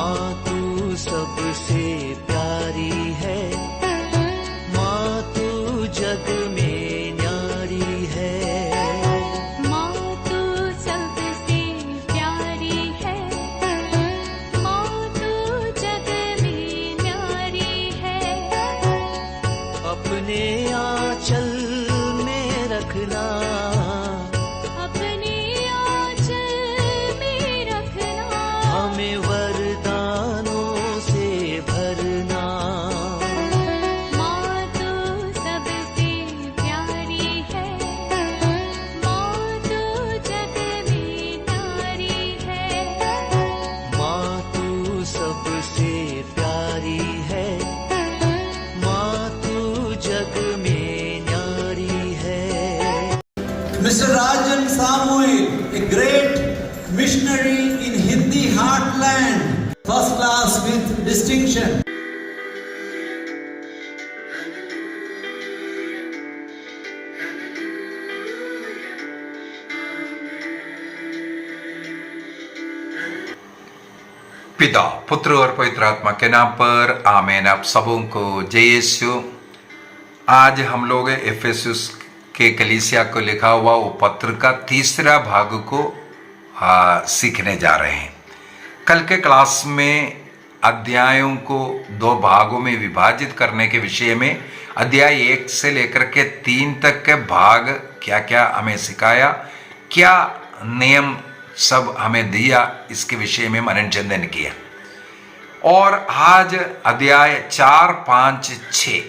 माँ तू सबसे प्यारी है, माँ तू जग में न्यारी है। माँ तू सबसे प्यारी है, माँ तू जग में न्यारी है। अपने आंचल में रखना, अपने आंचल में रखना। हमें वरदानों से भरना। माँ तू सबसे प्यारी है, माँ तू जग में न्यारी है। माँ तू सबसे प्यारी है, माँ तू जग में न्यारी है। Mr. Rajan Samuel, a great missionary in Hindi heartland, first class with distinction. पिता, पुत्र और पवित्र आत्मा के नाम पर आमीन। आप सबों को जय यीशु। आज हम लोग एफेसुस के कलीसिया को लिखा हुआ वो पत्र का तीसरा भाग को सीखने जा रहे हैं। कल के क्लास में अध्यायों को दो भागों में विभाजित करने के विषय में अध्याय 1 से लेकर के 3 तक के भाग क्या क्या हमें सिखाया, क्या नियम सब हमें दिया, इसके विषय में मनन चिंतन किया। और आज अध्याय 4, 5, 6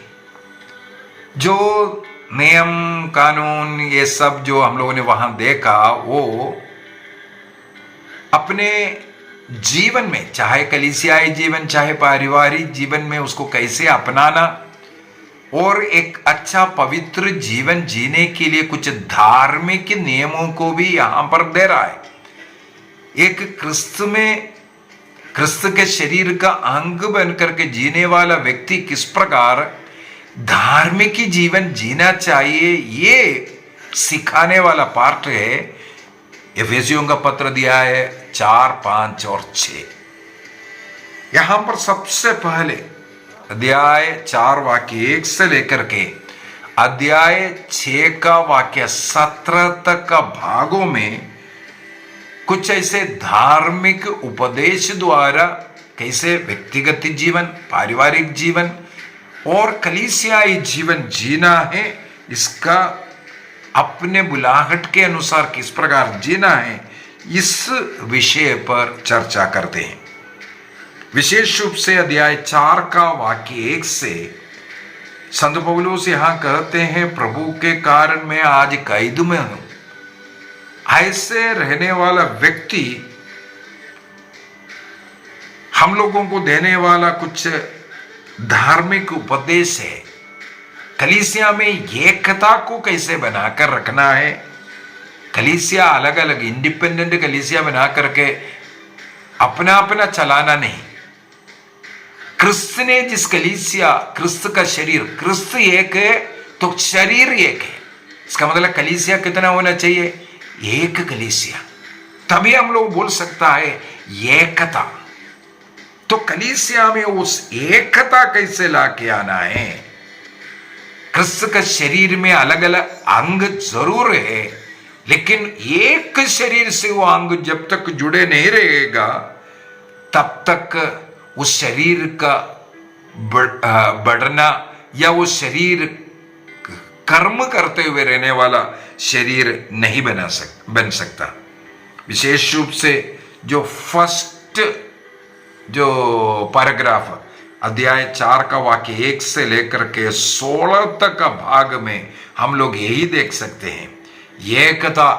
जो नियम कानून ये सब जो हम लोगों ने वहां देखा, वो अपने जीवन में, चाहे कलीसियाई जीवन चाहे पारिवारिक जीवन में, उसको कैसे अपनाना और एक अच्छा पवित्र जीवन जीने के लिए कुछ धार्मिक नियमों को भी यहां पर दे रहा है। एक क्रिस्त के शरीर का अंग बनकर के जीने वाला व्यक्ति किस प्रकार धार्मिक जीवन जीना चाहिए, ये सिखाने वाला पार्ट है। एफेसियों का पत्र दिया है 4, 5 और 6। यहां पर सबसे पहले अध्याय 4 वाक्य 1 से लेकर के अध्याय 6 का वाक्य 17 तक का भागों में कुछ ऐसे धार्मिक उपदेश द्वारा कैसे व्यक्तिगत जीवन, पारिवारिक जीवन और कलीसियाई जीवन जीना है, इसका अपने बुलाहट के अनुसार किस प्रकार जीना है, इस विषय पर चर्चा करते हैं। विशेष रूप से अध्याय 4 का वाक्य 1 से संत पौलुस यहां कहते हैं, प्रभु के कारण मैं आज कैद में हूं। ऐसे रहने वाला व्यक्ति हम लोगों को देने वाला कुछ धार्मिक उपदेश है। कलीसिया में एकता को कैसे बनाकर रखना है, कलीसिया अलग अलग इंडिपेंडेंट कलीसिया बना करके अपना अपना चलाना नहीं। क्रिस्त ने जिस कलीसिया, क्रिस्त का शरीर, क्रिस्त एक है तो शरीर एक है। इसका मतलब कलीसिया कितना होना चाहिए? एक कलीसिया, तभी हम लोग बोल सकता है एकता। तो कलीसिया में उस एकता कैसे लाके आना है? क्रिस्त का शरीर में अलग अलग अंग जरूर है, लेकिन एक शरीर से वो अंग जब तक जुड़े नहीं रहेगा तब तक उस शरीर का बढ़ना या वो शरीर कर्म करते हुए रहने वाला शरीर नहीं बन सकता। विशेष रूप से जो फर्स्ट जो पैराग्राफ अध्याय 4 का वाक्य 1 से लेकर के 16 तक का भाग में हम लोग यही देख सकते हैं, एकता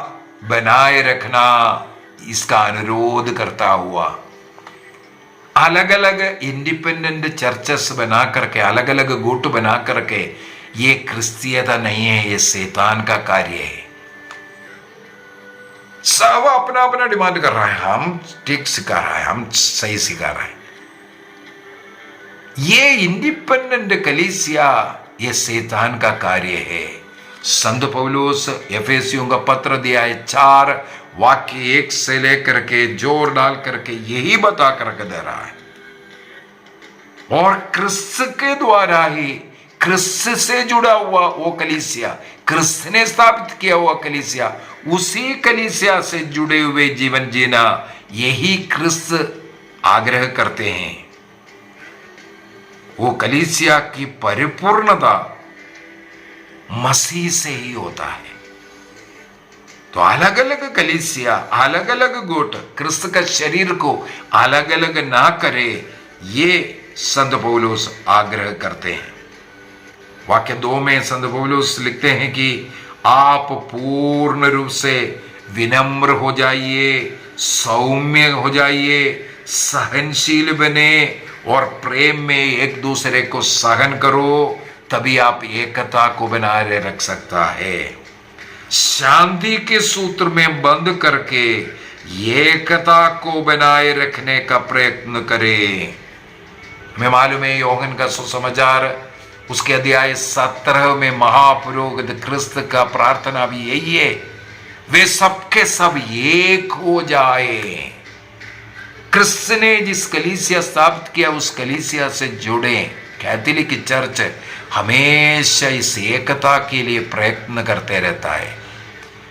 बनाए रखना इसका अनुरोध करता हुआ। अलग अलग इंडिपेंडेंट चर्चेस बना करके, अलग अलग गुट बना करके, ये क्रिस्तीयता नहीं है, ये शैतान का कार्य है। सब अपना अपना डिमांड कर रहा है, हम ठीक सिखा रहा है, हम सही सिखा रहा है। ये इंडिपेंडेंट कलीसिया ये शैतान का कार्य है। संत पौलुस एफेसियों का पत्र दिया है 4 वाक्य 1 से लेकर के जोर डाल करके यही बता करके दे रहा है। और क्रिस्त के द्वारा ही, क्रिस्त से जुड़ा हुआ वो कलीसिया, क्रिस्त ने स्थापित किया हुआ कलीसिया, उसी कलीसिया से जुड़े हुए जीवन जीना, यही क्रिस्त आग्रह करते हैं। वो कलीसिया की परिपूर्णता मसीह से ही होता है। तो अलग अलग कलीसिया, अलग अलग गुट क्रिस्त का शरीर को अलग अलग ना करे, ये संत पौलुस आग्रह करते हैं। वाक्य 2 में संत पौलुस लिखते हैं कि आप पूर्ण रूप से विनम्र हो जाइए, सौम्य हो जाइए, सहनशील बने और प्रेम में एक दूसरे को सहन करो, तभी आप एकता को बनाए रख सकता है। शांति के सूत्र में बंद करके एकता को बनाए रखने का प्रयत्न करें। हमें मालूम है योहन का सुसमाचार उसके अध्याय 17 में महापुरोहित क्रिस्त का प्रार्थना भी यही है, वे सबके सब एक हो जाए। क्रिस्त ने जिस कलीसिया स्थापित किया उस कलीसिया से जुड़े। कैथोलिक चर्च हमेशा इस एकता के लिए प्रयत्न करते रहता है,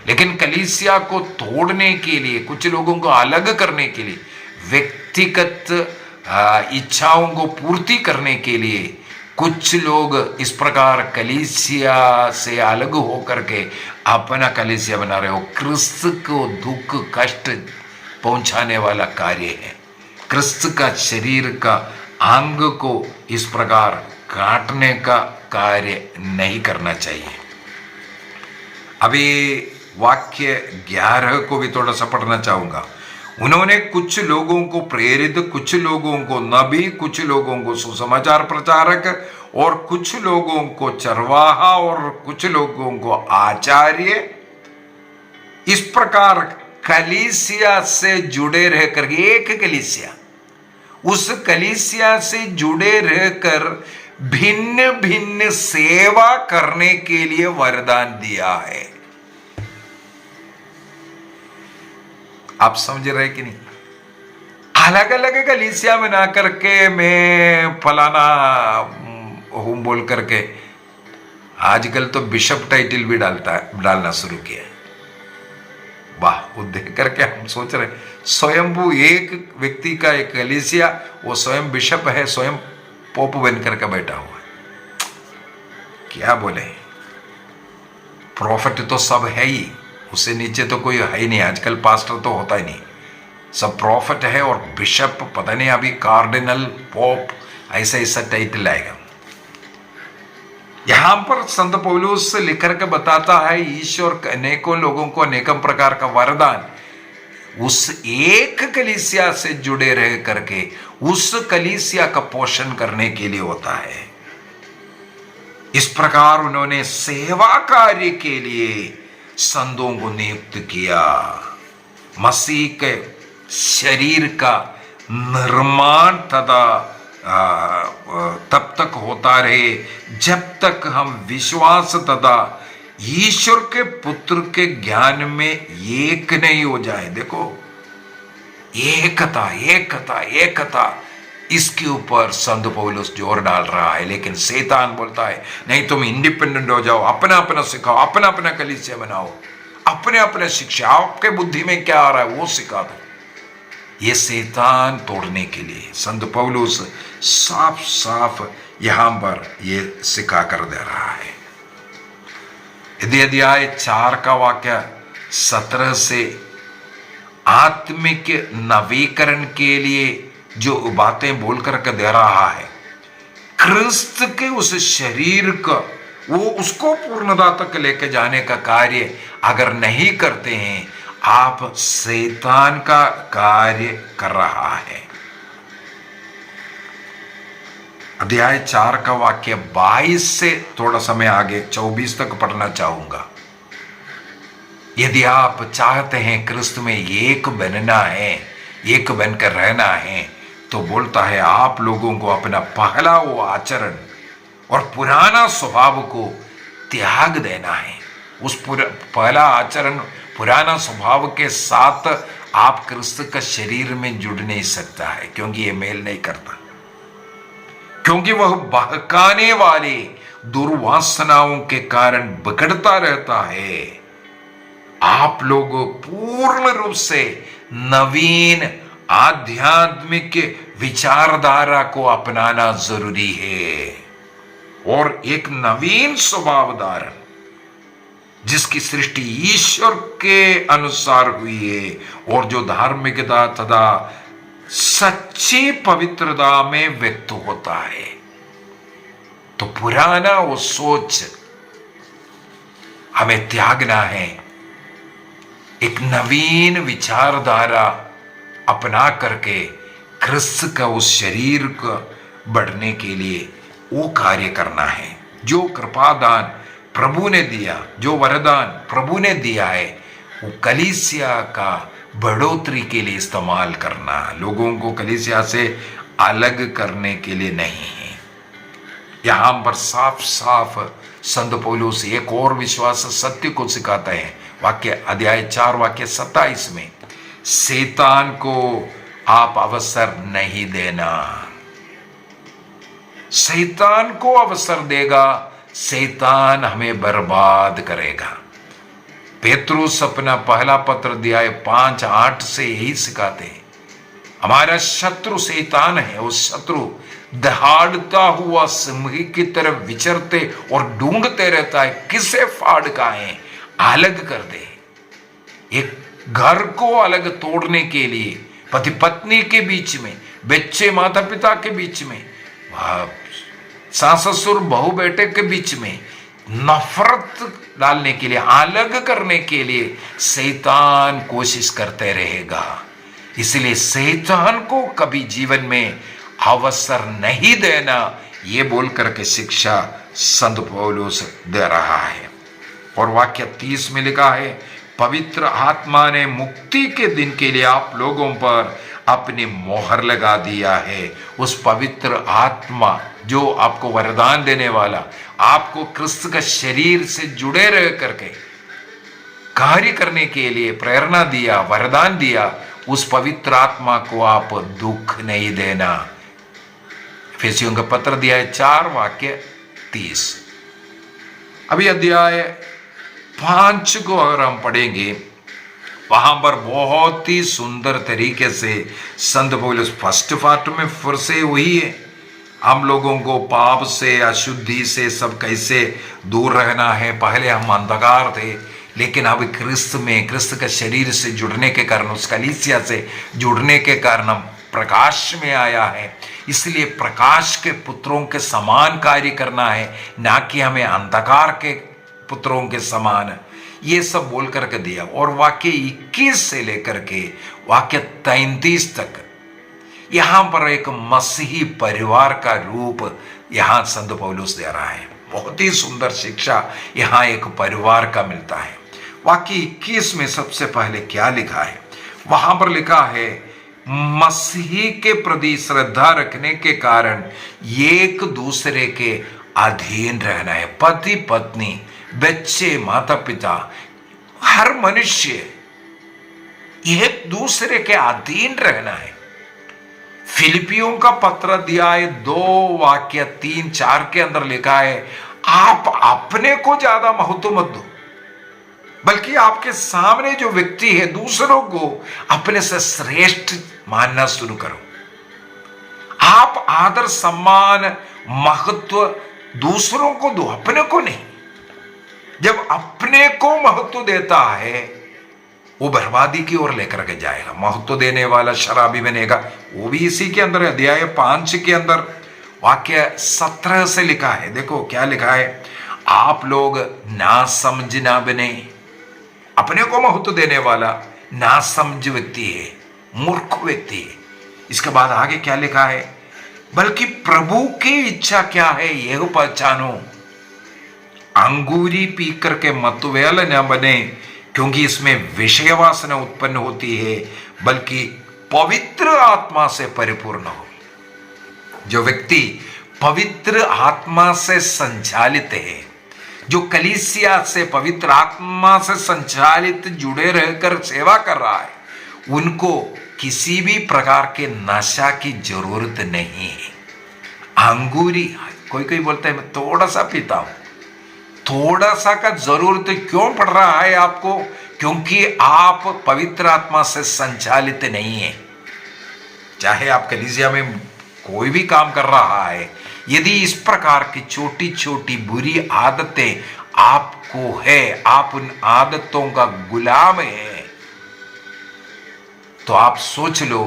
लेकिन कलीसिया को तोड़ने के लिए, कुछ लोगों को अलग करने के लिए, व्यक्तिगत इच्छाओं को पूर्ति करने के लिए कुछ लोग इस प्रकार कलीसिया से अलग होकर के अपना कलीसिया बना रहे हो। क्रिस्त को दुख कष्ट पहुंचाने वाला कार्य है। क्रिस्त का शरीर का अंग को इस प्रकार काटने का कार्य नहीं करना चाहिए। अभी वाक्य 11 को भी थोड़ा सा पढ़ना चाहूंगा। उन्होंने कुछ लोगों को प्रेरित, कुछ लोगों को नबी, कुछ लोगों को सुसमाचार प्रचारक और कुछ लोगों को चरवाहा और कुछ लोगों को आचार्य। इस प्रकार कलीसिया से जुड़े रहकर, एक कलीसिया, उस कलीसिया से जुड़े रहकर भिन्न भिन्न सेवा करने के लिए वरदान दिया है। आप समझ रहे कि नहीं? अलग अलग कलीसिया बना करके मैं फलाना हूं बोल करके आजकल तो बिशप टाइटल भी डालना शुरू किया। वाह, वो देख करके हम सोच रहे स्वयंभू एक व्यक्ति का एक कलीसिया, वो स्वयं बिशप है, स्वयं पोप बन करके बैठा हुआ है। क्या बोले, प्रॉफिट तो सब है ही, उससे नीचे तो कोई है ही नहीं। आजकल पास्टर तो होता ही नहीं, सब प्रॉफिट है और बिशप, पता नहीं अभी कार्डिनल, पोप, ऐसा ऐसा टाइटल आएगा। यहां पर संत पौलुस लिख करके बताता है ईश्वर अनेकों लोगों को अनेकों प्रकार का वरदान उस एक कलीसिया से जुड़े रह करके उस कलीसिया का पोषण करने के लिए होता है। इस प्रकार उन्होंने सेवा कार्य के लिए संतों को नियुक्त किया। मसीह के शरीर का निर्माण तथा तब तक होता रहे जब तक हम विश्वास तथा ईश्वर के पुत्र के ज्ञान में एक नहीं हो जाए। देखो, एकता एकता एकता, इसके ऊपर संत पौलुस जोर डाल रहा है। लेकिन शैतान बोलता है नहीं, तुम इंडिपेंडेंट हो जाओ, अपना अपना सिखाओ, अपना अपना कलीसिया बनाओ, अपने अपने शिक्षा, आपके बुद्धि में क्या आ रहा है वो सिखा दो। ये शैतान तोड़ने के लिए संत पौलुस साफ साफ यहां पर ये सिखा कर दे रहा है। यदि अध्याय 4 का वाक्य 17 से आत्मिक नवीकरण के लिए जो बातें बोलकर के दे रहा है, क्रिस्त के उस शरीर का वो उसको पूर्णता तक लेके जाने का कार्य अगर नहीं करते हैं, आप शैतान का कार्य कर रहा है। अध्याय 4 का वाक्य 22 से थोड़ा समय आगे 24 तक पढ़ना चाहूंगा। यदि आप चाहते हैं क्रिस्त में एक बनना है, एक बनकर रहना है, तो बोलता है आप लोगों को अपना पहला वो आचरण और पुराना स्वभाव को त्याग देना है। उस पहला आचरण, पुराना स्वभाव के साथ आप क्रिस्त का शरीर में जुड़ नहीं सकता है, क्योंकि ये मेल नहीं करता। क्योंकि वह बहकाने वाले दुर्वासनाओं के कारण बिगड़ता रहता है। आप लोग पूर्ण रूप से नवीन आध्यात्मिक विचारधारा को अपनाना जरूरी है और एक नवीन स्वभाव धारण जिसकी सृष्टि ईश्वर के अनुसार हुई है और जो धार्मिकता तथा सच्ची पवित्रता में व्यक्त होता है। तो पुराना वो सोच हमें त्यागना है, एक नवीन विचारधारा अपना करके ख्रिस्त का उस शरीर को बढ़ने के लिए वो कार्य करना है। जो कृपादान प्रभु ने दिया, जो वरदान प्रभु ने दिया है, वो कलीसिया का बढ़ोतरी के लिए इस्तेमाल करना, लोगों को कलीसिया से अलग करने के लिए नहीं है। यहां पर साफ साफ संत पौलुस एक और विश्वास सत्य को सिखाता है। वाक्य अध्याय 4 वाक्य 27 में, शैतान को आप अवसर नहीं देना। शैतान को अवसर देगा, शैतान हमें बर्बाद करेगा। पेतरुस अपना पहला पत्र अध्याय 5:8 से यही सिखाते हैं। हमारा शत्रु शैतान है, वो शत्रु दहाड़ता हुआ सिंह की तरफ विचरते और ढूंढते रहता है किसे फाड़ खाए, अलग कर दे। एक घर को अलग तोड़ने के लिए, पति पत्नी के बीच में, बच्चे माता पिता के बीच में, सास ससुर बहू बेटे के बीच में नफरत डालने के लिए, अलग करने के लिए शैतान कोशिश करते रहेगा। इसलिए शैतान को कभी जीवन में अवसर नहीं देना, ये बोल करके शिक्षा संत पौलुस दे रहा है। और वाक्य 30 में लिखा है, पवित्र आत्मा ने मुक्ति के दिन के लिए आप लोगों पर अपनी मोहर लगा दिया है। उस पवित्र आत्मा जो आपको वरदान देने वाला, आपको क्रिस्त का शरीर से जुड़े रह करके कार्य करने के लिए प्रेरणा दिया, वरदान दिया, उस पवित्र आत्मा को आप दुख नहीं देना। इफिसियों का पत्र अध्याय 4 वाक्य 30। अभी अध्याय 5 को अगर हम पढ़ेंगे, वहां पर बहुत ही सुंदर तरीके से संत पौलुस फर्स्ट पार्ट में फिर से वही है, हम लोगों को पाप से, अशुद्धि से सब कैसे दूर रहना है। पहले हम अंधकार थे, लेकिन अब क्रिस्त में, क्रिस्त के शरीर से जुड़ने के कारण, उस कलीसिया से जुड़ने के कारण हम प्रकाश में आया है। इसलिए प्रकाश के पुत्रों के समान कार्य करना है, ना कि हमें अंधकार के पुत्रों के समान। ये सब बोल करके दिया। और वाक्य 21 से लेकर के वाक्य 33 तक यहां पर एक मसीही परिवार का रूप यहां संत पौलुस दे रहा है। बहुत ही सुंदर शिक्षा यहां एक परिवार का मिलता है। वाक्य 21 में सबसे पहले क्या लिखा है? वहां पर लिखा है, मसीही के प्रति श्रद्धा रखने के कारण एक दूसरे के अधीन रहना है। पति पत्नी, बच्चे, माता पिता, हर मनुष्य एक दूसरे के अधीन रहना है। फिलिपियों का पत्र अध्याय 2 वाक्य 3-4 के अंदर लिखा है, आप अपने को ज्यादा महत्व मत दो, बल्कि आपके सामने जो व्यक्ति है दूसरों को अपने से श्रेष्ठ मानना शुरू करो। आप आदर सम्मान महत्व दूसरों को दो, अपने को नहीं। जब अपने को महत्व देता है वो बर्बादी की ओर लेकर के जाएगा। महत्व देने वाला शराबी बनेगा। वो भी इसी के अंदर अध्याय 5 के अंदर वाक्य 17 से लिखा है। देखो क्या लिखा है, आप लोग ना समझ ना बने। अपने को महत्व देने वाला ना समझ व्यक्ति है, मूर्ख व्यक्ति है। इसके बाद आगे क्या लिखा है, बल्कि प्रभु की इच्छा क्या है यह पहचानो। अंगूरी पी करके मतवेल न बने, क्योंकि इसमें विषय वासना उत्पन्न होती है, बल्कि पवित्र आत्मा से परिपूर्ण हो। जो व्यक्ति पवित्र आत्मा से संचालित है, जो कलीसिया से पवित्र आत्मा से संचालित जुड़े रहकर सेवा कर रहा है, उनको किसी भी प्रकार के नशा की जरूरत नहीं है। अंगूरी, कोई कोई बोलता है मैं थोड़ा सा पीता हूं, थोड़ा सा का जरूरत क्यों पड़ रहा है आपको? क्योंकि आप पवित्र आत्मा से संचालित नहीं है। चाहे आप कलीसिया में कोई भी काम कर रहा है, यदि इस प्रकार की छोटी छोटी बुरी आदतें आपको है, आप उन आदतों का गुलाम है, तो आप सोच लो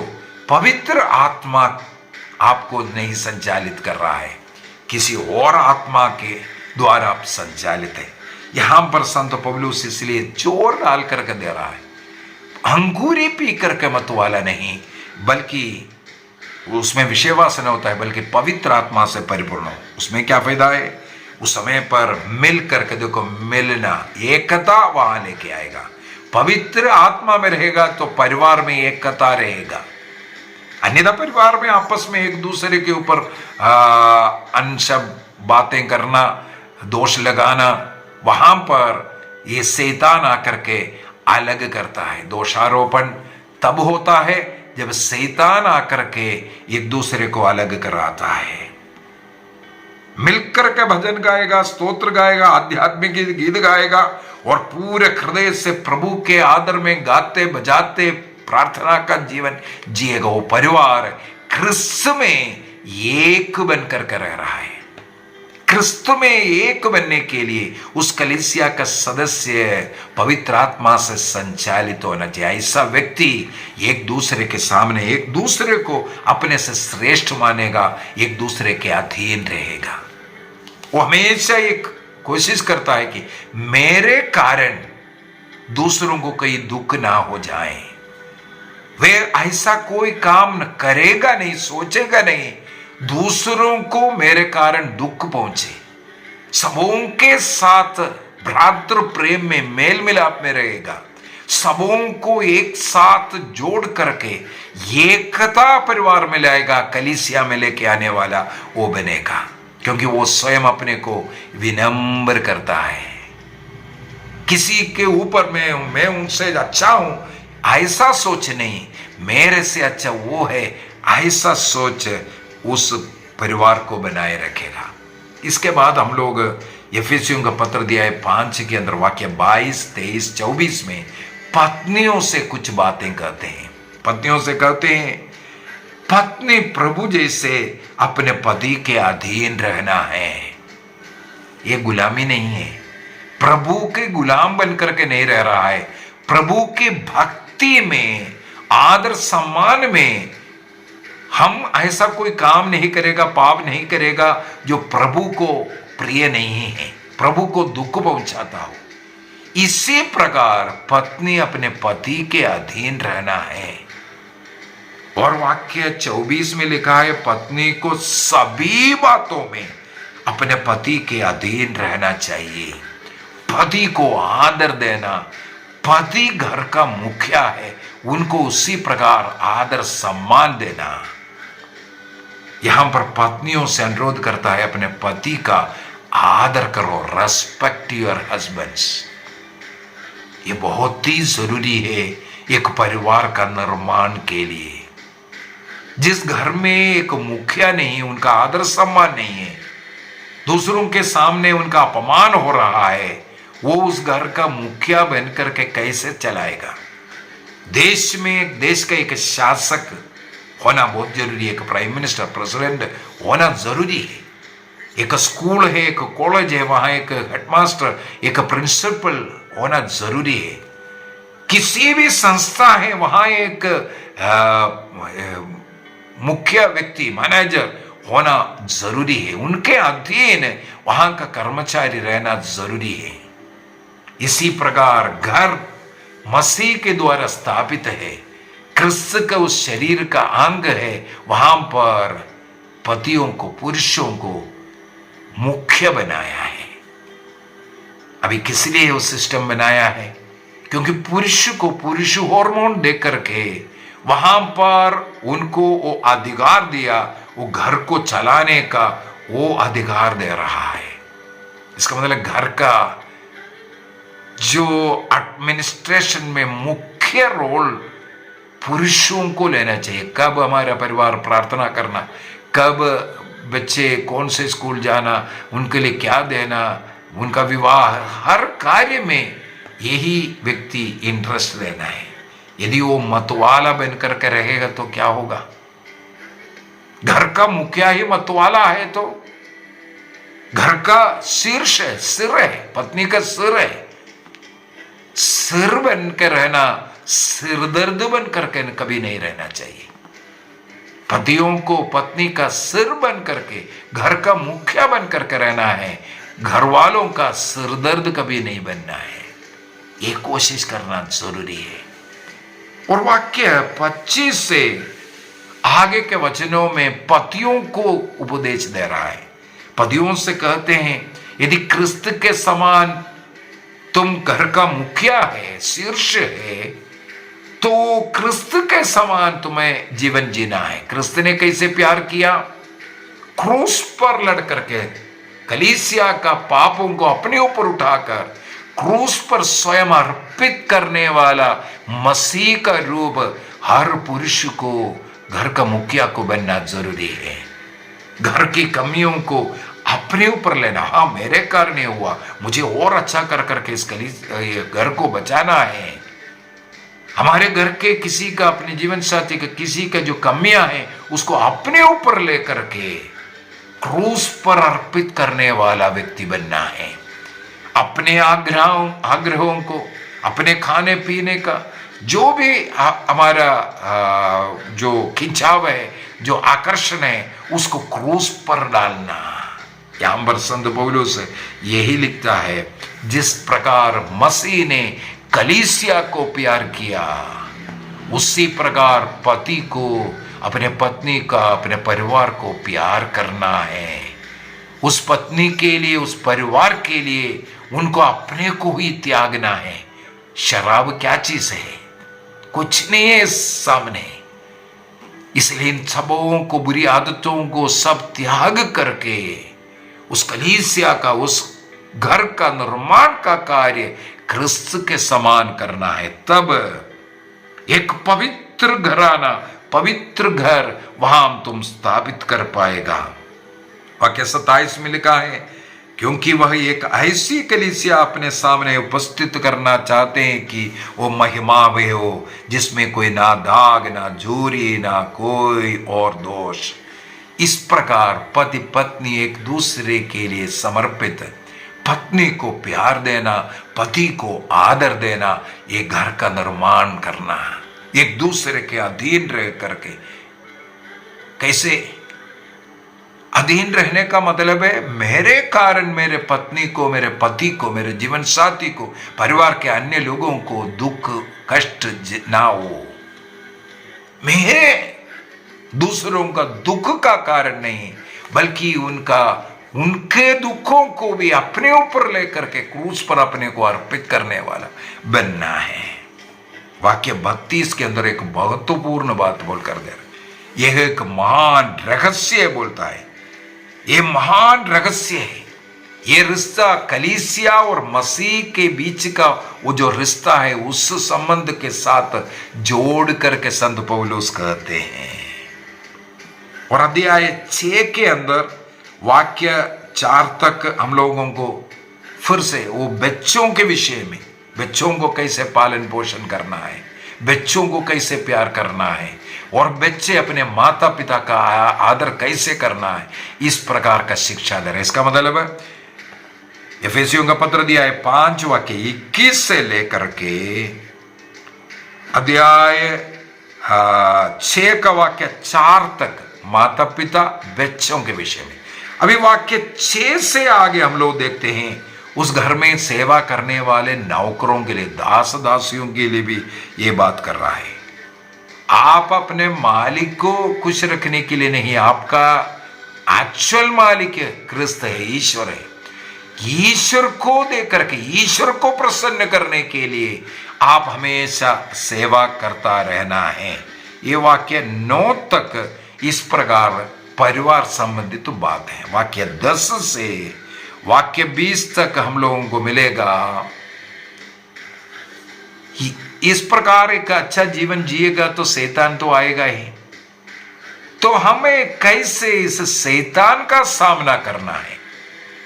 पवित्र आत्मा आपको नहीं संचालित कर रहा है, किसी और आत्मा के द्वारा आप संचालित है। यहां पर संत पौलुस इसलिए जोर डाल करके दे रहा है, अंगूरी पी करके मत वाला नहीं, बल्कि उसमें विषय वासना होता है, बल्कि पवित्र आत्मा से परिपूर्ण हो। उसमें क्या फायदा है? उस समय पर मिल करके देखो, मिलना, एकता वहां लेके आएगा। पवित्र आत्मा में रहेगा तो परिवार में एकता रहेगा, अन्यथा परिवार में आपस में एक दूसरे के ऊपर अनशब बातें करना, दोष लगाना, वहां पर ये शैतान आकर के अलग करता है। दोषारोपण तब होता है जब शैतान आकर के एक दूसरे को अलग कराता है। मिलकर के भजन गाएगा, स्तोत्र गाएगा, आध्यात्मिक गीत गाएगा और पूरे हृदय से प्रभु के आदर में गाते बजाते प्रार्थना का जीवन जिएगा। वो परिवार क्रिस्त में एक बनकर के रह रहा है। क्रिस्त में एक बनने के लिए उस कलीसिया का सदस्य पवित्र आत्मा से संचालित होना चाहिए। ऐसा व्यक्ति एक दूसरे के सामने एक दूसरे को अपने से श्रेष्ठ मानेगा, एक दूसरे के अधीन रहेगा। वो हमेशा एक कोशिश करता है कि मेरे कारण दूसरों को कोई दुख ना हो जाए। वे ऐसा कोई काम न करेगा नहीं, सोचेगा नहीं दूसरों को मेरे कारण दुख पहुंचे। सबों के साथ भ्रातृ प्रेम में मेल मिलाप में रहेगा, सबों को एक साथ जोड़ करके एकता परिवार में लाएगा, कलीसिया में लेके आने वाला वो बनेगा, क्योंकि वो स्वयं अपने को विनम्र करता है। किसी के ऊपर मैं उनसे अच्छा हूं ऐसा सोच नहीं, मेरे से अच्छा वो है ऐसा सोच उस परिवार को बनाए रखेगा। इसके बाद हम लोग एफेसियों का पत्र दिया है 5 के अंदर वाक्य 22, 23, 24 में पत्नियों से कुछ बातें कहते हैं। पत्नियों से कहते हैं, पत्नी प्रभु जैसे अपने पति के अधीन रहना है। ये गुलामी नहीं है, प्रभु के गुलाम बनकर के नहीं रह रहा है, प्रभु की भक्ति में, आदर सम्मान में हम ऐसा कोई काम नहीं करेगा, पाप नहीं करेगा जो प्रभु को प्रिय नहीं है, प्रभु को दुख पहुंचाता हो। इसी प्रकार पत्नी अपने पति के अधीन रहना है। और वाक्य 24 में लिखा है, पत्नी को सभी बातों में अपने पति के अधीन रहना चाहिए। पति को आदर देना, पति घर का मुखिया है, उनको उसी प्रकार आदर सम्मान देना। यहां पर पत्नियों से अनुरोध करता है, अपने पति का आदर करो, रेस्पेक्ट योर हस्बैंड्स। ये बहुत ही जरूरी है एक परिवार का निर्माण के लिए। जिस घर में एक मुखिया नहीं, उनका आदर सम्मान नहीं है, दूसरों के सामने उनका अपमान हो रहा है, वो उस घर का मुखिया बनकर के कैसे चलाएगा? देश में देश का एक शासक होना बहुत जरूरी है, एक प्राइम मिनिस्टर, प्रेसिडेंट होना जरूरी है। एक स्कूल है, एक कॉलेज है, वहां एक हेडमास्टर, एक प्रिंसिपल होना जरूरी है। किसी भी संस्था है, वहां एक मुख्य व्यक्ति, मैनेजर होना जरूरी है। उनके अधीन वहां का कर्मचारी रहना जरूरी है। इसी प्रकार घर मसीह के द्वारा स्थापित है, क्रिस्त का उस शरीर का अंग है, वहां पर पतियों को, पुरुषों को मुख्य बनाया है। अभी किस लिए वो सिस्टम बनाया है? क्योंकि पुरुष को पुरुष हार्मोन दे करके वहां पर उनको वो अधिकार दिया, वो घर को चलाने का वो अधिकार दे रहा है। इसका मतलब घर का जो एडमिनिस्ट्रेशन में मुख्य रोल पुरुषों को लेना चाहिए। कब हमारा परिवार प्रार्थना करना, कब बच्चे कौन से स्कूल जाना, उनके लिए क्या देना, उनका विवाह, हर कार्य में यही व्यक्ति इंटरेस्ट लेना है। यदि वो मतवाला बनकर के रहेगा तो क्या होगा? घर का मुखिया ही मतवाला है तो घर का शीर्ष है, सिर है, पत्नी का सिर है। सिर बनकर रहना, सिरदर्द बनकर के कभी नहीं रहना चाहिए। पतियों को पत्नी का सिर बन करके, घर का मुखिया बन करके रहना है, घर वालों का सिरदर्द कभी नहीं बनना है। ये कोशिश करना जरूरी है। और वाक्य 25 से आगे के वचनों में पतियों को उपदेश दे रहा है। पतियों से कहते हैं, यदि क्रिस्त के समान तुम घर का मुखिया है, शीर्ष है, तो क्रिस्त के समान तुम्हें जीवन जीना है। क्रिस्त ने कैसे प्यार किया? क्रूस पर लड़ करके कलीसिया का पापों को अपने ऊपर उठाकर क्रूस पर स्वयं अर्पित करने वाला मसीह का रूप हर पुरुष को, घर का मुखिया को बनना जरूरी है। घर की कमियों को अपने ऊपर लेना। हाँ, मेरे कारण ये हुआ, मुझे और अच्छा कर करके इस घर को बचाना है। हमारे घर के किसी का, अपने जीवन साथी का किसी का जो कमियां हैं उसको अपने ऊपर लेकर के क्रूस पर अर्पित करने वाला व्यक्ति बनना है। अपने आग्रहों को, अपने खाने पीने का जो भी हमारा जो खिंचाव है, जो आकर्षण है, उसको क्रूस पर डालना। यहां पर संत पौलुस यही लिखता है, जिस प्रकार मसीह ने कलीसिया को प्यार किया, उसी प्रकार पति को, अपने पत्नी का, अपने परिवार को प्यार करना है। उस पत्नी के लिए, उस परिवार के लिए उनको अपने को ही त्यागना है। शराब क्या चीज है? कुछ नहीं है सामने। इसलिए इन सबों को, बुरी आदतों को सब त्याग करके उस कलीसिया का, उस घर का निर्माण का कार्य क्रिस्त के समान करना है। तब एक पवित्र घराना, पवित्र घर वहां तुम स्थापित कर पाएगा। वाक्य 27 में लिखा है, क्योंकि वह एक ऐसी कलीसिया अपने सामने उपस्थित करना चाहते हैं कि वो महिमामय हो, जिसमें कोई ना दाग, ना झूरी, ना कोई और दोष। इस प्रकार पति पत्नी एक दूसरे के लिए समर्पित, पत्नी को प्यार देना, पति को आदर देना, ये घर का निर्माण करना, एक दूसरे के अधीन रह करके। कैसे अधीन रहने का मतलब है, मेरे कारण मेरे पत्नी को, मेरे पति को, मेरे जीवन साथी को, परिवार के अन्य लोगों को दुख कष्ट ना हो। मैं दूसरों का दुख का कारण नहीं, बल्कि उनके दुखों को भी अपने ऊपर लेकर के क्रूस पर अपने को अर्पित करने वाला बनना है। वाक्य 32 के अंदर एक महत्वपूर्ण बात बोलकर दे रहा, यह एक महान रहस्य बोलता है। यह महान रहस्य है। यह रिश्ता कलीसिया और मसीह के बीच का वो जो रिश्ता है, उस संबंध के साथ जोड़ करके संत पौलुस कहते हैं। और अध्याय 6 के अंदर वाक्य 4 तक हम लोगों को फिर से वो बच्चों के विषय में, बच्चों को कैसे पालन पोषण करना है, बच्चों को कैसे प्यार करना है, और बच्चे अपने माता पिता का आदर कैसे करना है, इस प्रकार का शिक्षा दे रहे। इसका मतलब है एफेसियों का पत्र दिया है 5 वाक्य 21 से लेकर के अध्याय 6 का वाक्य 4 तक माता पिता बच्चों के विषय में। अभी वाक्य 6 से आगे हम लोग देखते हैं उस घर में सेवा करने वाले नौकरों के लिए, दास दासियों के लिए भी ये बात कर रहा है। आप अपने मालिक को खुश रखने के लिए नहीं, आपका एक्चुअल मालिक क्रिस्त है, ईश्वर है। ईश्वर को देकर के, ईश्वर को प्रसन्न करने के लिए आप हमेशा सेवा करता रहना है। ये वाक्य 9 तक इस प्रकार परिवार संबंधित तो बात है। वाक्य 10 से वाक्य 20 तक हम लोगों को मिलेगा, इस प्रकार एक अच्छा जीवन जिएगा तो शैतान तो आएगा ही। तो हमें कैसे इस शैतान का सामना करना है?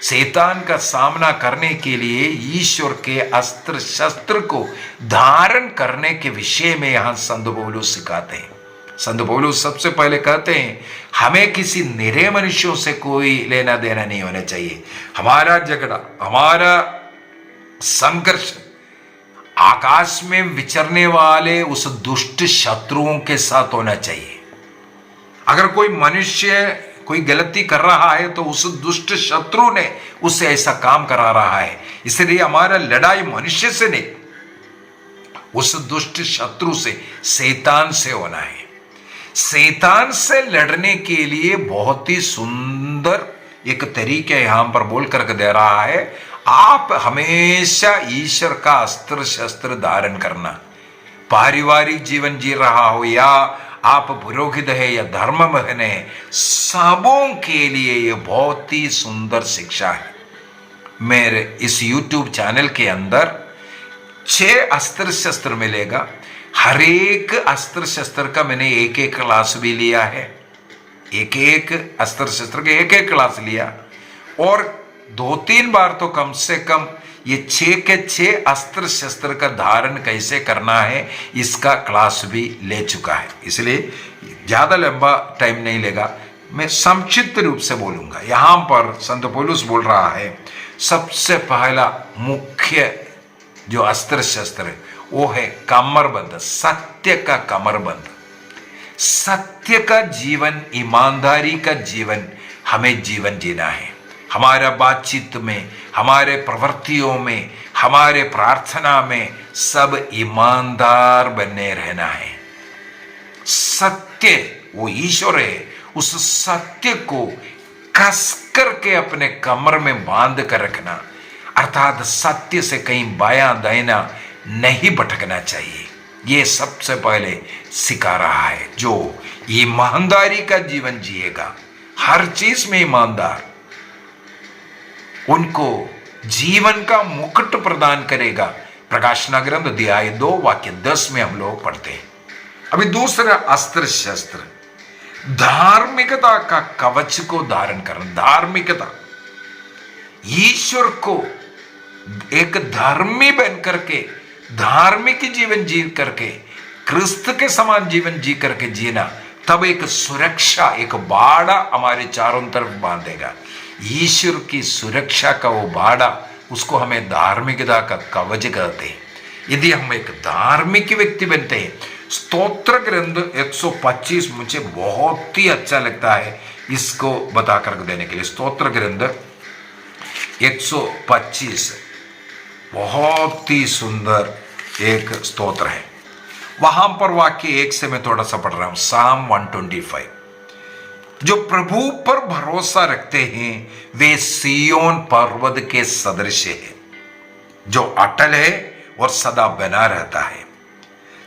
शैतान का सामना करने के लिए ईश्वर के अस्त्र शस्त्र को धारण करने के विषय में यहां संत पौलुस सिखाते हैं। संत पौलुस सबसे पहले कहते हैं हमें किसी निरे मनुष्यों से कोई लेना देना नहीं होना चाहिए। हमारा झगड़ा, हमारा संघर्ष आकाश में विचरने वाले उस दुष्ट शत्रुओं के साथ होना चाहिए। अगर कोई मनुष्य कोई गलती कर रहा है तो उस दुष्ट शत्रु ने उससे ऐसा काम करा रहा है, इसलिए हमारा लड़ाई मनुष्य से नहीं, उस दुष्ट शत्रु से, शैतान से होना है। शैतान से लड़ने के लिए बहुत ही सुंदर एक तरीका यहां पर बोल करके दे रहा है, आप हमेशा ईश्वर का अस्त्र शस्त्र धारण करना। पारिवारिक जीवन जी रहा हो या आप पुरोहित है या धर्ममहन है, सबों के लिए ये बहुत ही सुंदर शिक्षा है। मेरे इस YouTube चैनल के अंदर 6 अस्त्र शस्त्र मिलेगा। हर एक अस्त्र शस्त्र का मैंने एक एक क्लास भी लिया है, एक एक अस्त्र शस्त्र के एक एक क्लास लिया, और 2-3 बार तो कम से कम ये 6 के 6 अस्त्र शस्त्र का धारण कैसे करना है इसका क्लास भी ले चुका है। इसलिए ज्यादा लंबा टाइम नहीं लेगा, मैं संक्षिप्त रूप से बोलूंगा। यहां पर संत पौलुस बोल रहा है सबसे पहला मुख्य जो अस्त्र शस्त्र है वो है कमरबंद, सत्य का कमरबंद। सत्य का जीवन, ईमानदारी का जीवन हमें जीवन जीना है। हमारा बातचीत में, हमारे प्रवृत्तियों में, हमारे प्रार्थना में सब ईमानदार बनने रहना है। सत्य वो ईश्वर है, उस सत्य को कस करके अपने कमर में बांध कर रखना, अर्थात सत्य से कहीं बायां दाहिना नहीं भटकना चाहिए। ये सबसे पहले सिखा रहा है। जो ईमानदारी का जीवन जिएगा, हर चीज में ईमानदार, उनको जीवन का मुकुट प्रदान करेगा। प्रकाशना ग्रंथ अध्याय 2 वाक्य 10 में हम लोग पढ़ते हैं। अभी दूसरा अस्त्र शस्त्र धार्मिकता का कवच को धारण करना। धार्मिकता, ईश्वर को एक धर्मी बन करके, धार्मिक जीवन जी करके, क्रिस्त के समान जीवन जी करके जीना, तब एक सुरक्षा, एक बाड़ा हमारे चारों तरफ बांधेगा। ईश्वर की सुरक्षा का वो बाड़ा, उसको हमें धार्मिकता का कवच कहते हैं। यदि हम एक धार्मिक व्यक्ति बनते हैं, स्तोत्र ग्रंथ 125 मुझे बहुत ही अच्छा लगता है इसको बता कर देने के लिए। स्तोत्र ग्रंथ 125 बहुत ही सुंदर एक स्तोत्र है। वहां पर वाक्य 1 से मैं थोड़ा सा पढ़ रहा हूं। साम 125, जो प्रभु पर भरोसा रखते हैं वे सियोन पर्वत के सदृश है, जो अटल है और सदा बना रहता है।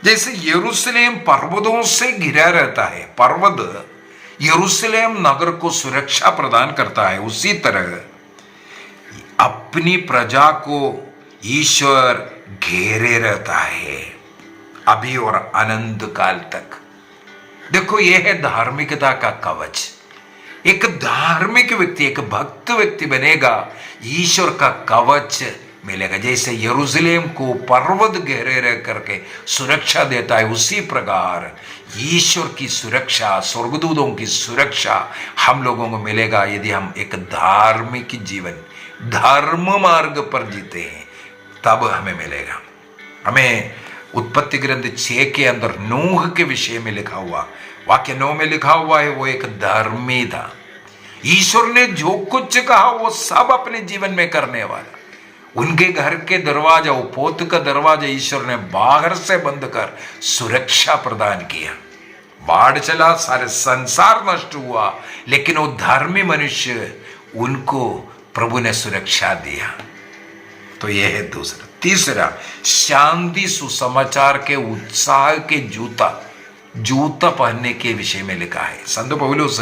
जैसे यरूशलेम पर्वतों से घिरा रहता है, पर्वत यरूशलेम नगर को सुरक्षा प्रदान करता है, उसी तरह अपनी प्रजा को ईश्वर घेरे रहता है अभी और अनंत काल तक। देखो, यह है धार्मिकता का कवच। एक धार्मिक व्यक्ति, एक भक्त व्यक्ति बनेगा, ईश्वर का कवच मिलेगा। जैसे यरूशलेम को पर्वत घेरे रह करके सुरक्षा देता है, उसी प्रकार ईश्वर की सुरक्षा, स्वर्गदूतों की सुरक्षा हम लोगों को मिलेगा यदि हम एक धार्मिक जीवन, धर्म मार्ग पर जीते हैं, तब हमें मिलेगा। हमें उत्पत्ति ग्रंथ 6 के अंदर नूह के विषय में लिखा हुआ, वाक्य 9 में लिखा हुआ है, वो एक धर्मी था। ईश्वर ने जो कुछ कहा वो सब अपने जीवन में करने वाला। उनके घर के दरवाजा, वो पोत का दरवाजा ईश्वर ने बाहर से बंद कर सुरक्षा प्रदान किया। बाढ़ चला, सारे संसार नष्ट हुआ, लेकिन वो धर्मी मनुष्य, उनको प्रभु ने सुरक्षा दिया। तो यह है दूसरा। तीसरा, शांति सुसमाचार के उत्साह के जूता पहनने के विषय में लिखा है। संत पौलुस,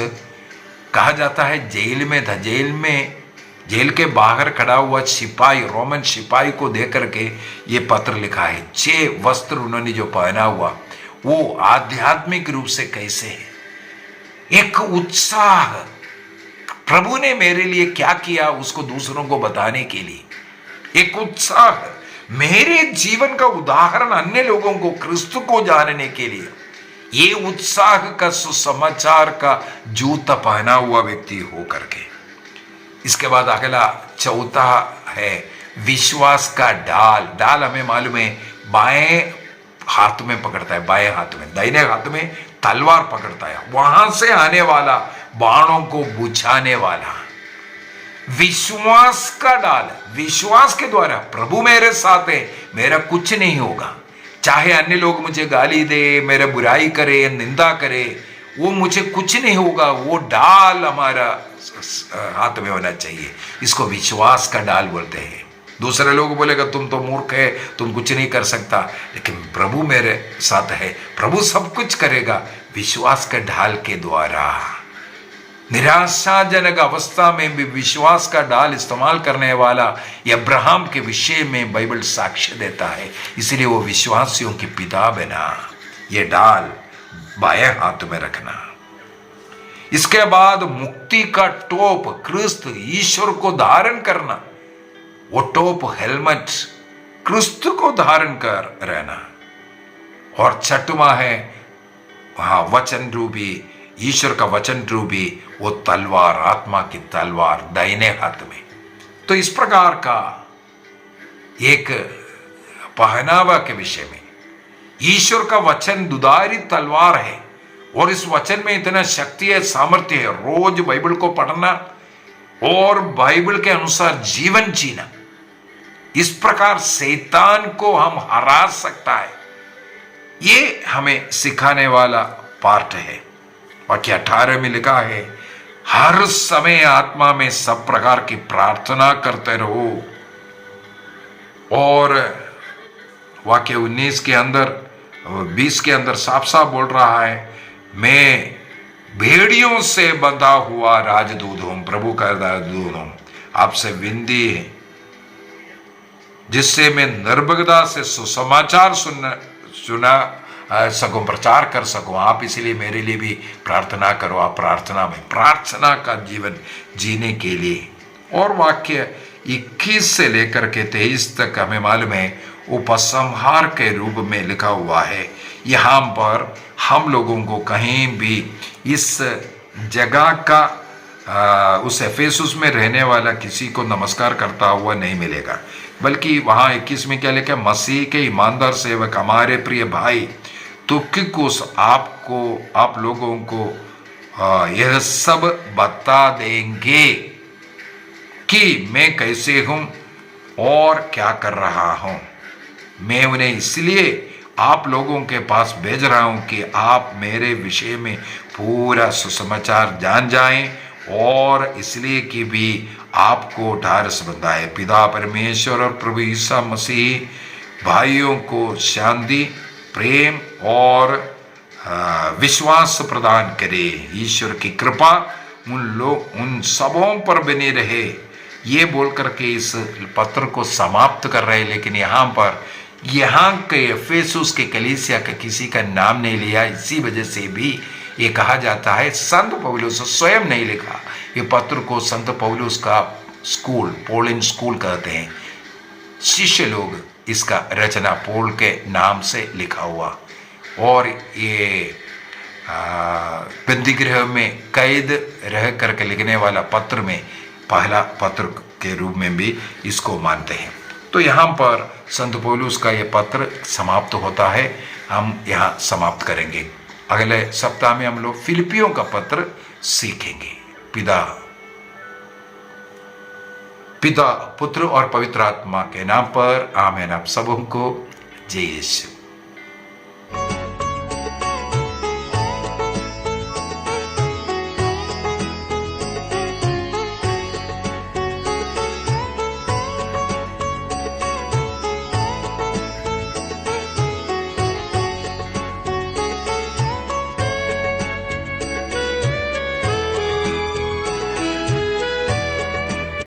कहा जाता है जेल में था, जेल के बाहर खड़ा हुआ सिपाही, रोमन सिपाही को देख करके ये पत्र लिखा है। 6 वस्त्र उन्होंने जो पहना हुआ वो आध्यात्मिक रूप से कैसे है, एक उत्साह, प्रभु ने मेरे लिए क्या किया उसको दूसरों को बताने के लिए एक उत्साह, मेरे जीवन का उदाहरण अन्य लोगों को क्रिस्तु को जानने के लिए, ये उत्साह का सुसमाचार का जूता पहना हुआ व्यक्ति हो करके। इसके बाद अगला चौथा है विश्वास का ढाल। ढाल हमें मालूम है बाएं हाथ में पकड़ता है, बाएं हाथ में, दाहिने हाथ में तलवार पकड़ता है, वहां से आने वाला बाणों को बुझाने वाला विश्वास का ढाल। विश्वास के द्वारा प्रभु मेरे साथ है, मेरा कुछ नहीं होगा, चाहे अन्य लोग मुझे गाली दे, मेरे बुराई करे, निंदा करे, वो मुझे कुछ नहीं होगा। वो ढाल हमारा हाथ में होना चाहिए, इसको विश्वास का ढाल बोलते हैं। दूसरे लोग बोलेगा तुम तो मूर्ख है, तुम कुछ नहीं कर सकता, लेकिन प्रभु मेरे साथ है, प्रभु सब कुछ करेगा विश्वास के ढाल के द्वारा। निराशाजनक अवस्था में भी विश्वास का ढाल इस्तेमाल करने वाला अब्राहम के विषय में बाइबल साक्ष्य देता है, इसलिए वो विश्वासियों की पिता बना। ये ढाल बाएं हाथ में रखना। इसके बाद मुक्ति का टोप, क्रिस्त ईश्वर को धारण करना, वो टोप हेलमेट क्रिस्त को धारण कर रहना। और छठवां है वहां वचन रूपी, ईश्वर का वचन रूपी वो तलवार, आत्मा की तलवार दाहिने हाथ में। तो इस प्रकार का एक पहनावा के विषय में ईश्वर का वचन दुधारी तलवार है, और इस वचन में इतना शक्ति है, सामर्थ्य है। रोज बाइबल को पढ़ना और बाइबल के अनुसार जीवन जीना, इस प्रकार शैतान को हम हरा सकता है, ये हमें सिखाने वाला पार्ट है। वाक्य 18 में लिखा है हर समय आत्मा में सब प्रकार की प्रार्थना करते रहो। और वाक्य 19 के अंदर 20 के अंदर साफ साफ बोल रहा है मैं भेड़ियों से बंधा हुआ राजदूत हूं, प्रभु का राजदूत हूं, आपसे विनती है जिससे मैं निर्भयता से सुसमाचार सुना सकूं, प्रचार कर सकूं। आप इसलिए मेरे लिए भी प्रार्थना करो। आप प्रार्थना में, प्रार्थना का जीवन जीने के लिए। और वाक्य 21 से लेकर के 23 तक हमें मालूम है उपसंहार के रूप में लिखा हुआ है। यहाँ पर हम लोगों को कहीं भी इस जगह का उस एफेसुस में रहने वाला किसी को नमस्कार करता हुआ नहीं मिलेगा, बल्कि वहाँ 21 में क्या लिखा है, मसीह के ईमानदार सेवक हमारे प्रिय भाई तुकिकुस आपको, आप लोगों को यह सब बता देंगे कि मैं कैसे हूं और क्या कर रहा हूं। मैं उन्हें इसलिए आप लोगों के पास भेज रहा हूं कि आप मेरे विषय में पूरा सुसमाचार जान जाएं, और इसलिए कि भी आपको ढारस बंधा है। पिता परमेश्वर और प्रभु ईसा मसीह भाइयों को शांति, प्रेम और विश्वास प्रदान करे। ईश्वर की कृपा उन सबों पर बनी रहे। ये बोल करके इस पत्र को समाप्त कर रहे हैं, लेकिन यहाँ के एफेसुस के कलीसिया का किसी का नाम नहीं लिया। इसी वजह से भी ये कहा जाता है संत पौलुस स्वयं नहीं लिखा। ये पत्र को संत पौलुस का स्कूल, पोलिन स्कूल कहते हैं। शिष्य लोग इसका रचना पोल के नाम से लिखा हुआ, और ये बंदीगृह में कैद रह करके लिखने वाला पत्र में पहला पत्र के रूप में भी इसको मानते हैं। तो यहाँ पर संत पौलुस का ये पत्र समाप्त होता है। हम यहाँ समाप्त करेंगे। अगले सप्ताह में हम लोग फिलिपियों का पत्र सीखेंगे। पिता, पुत्र और पवित्र आत्मा के नाम पर आमीन। आप सबों को जय यीशु।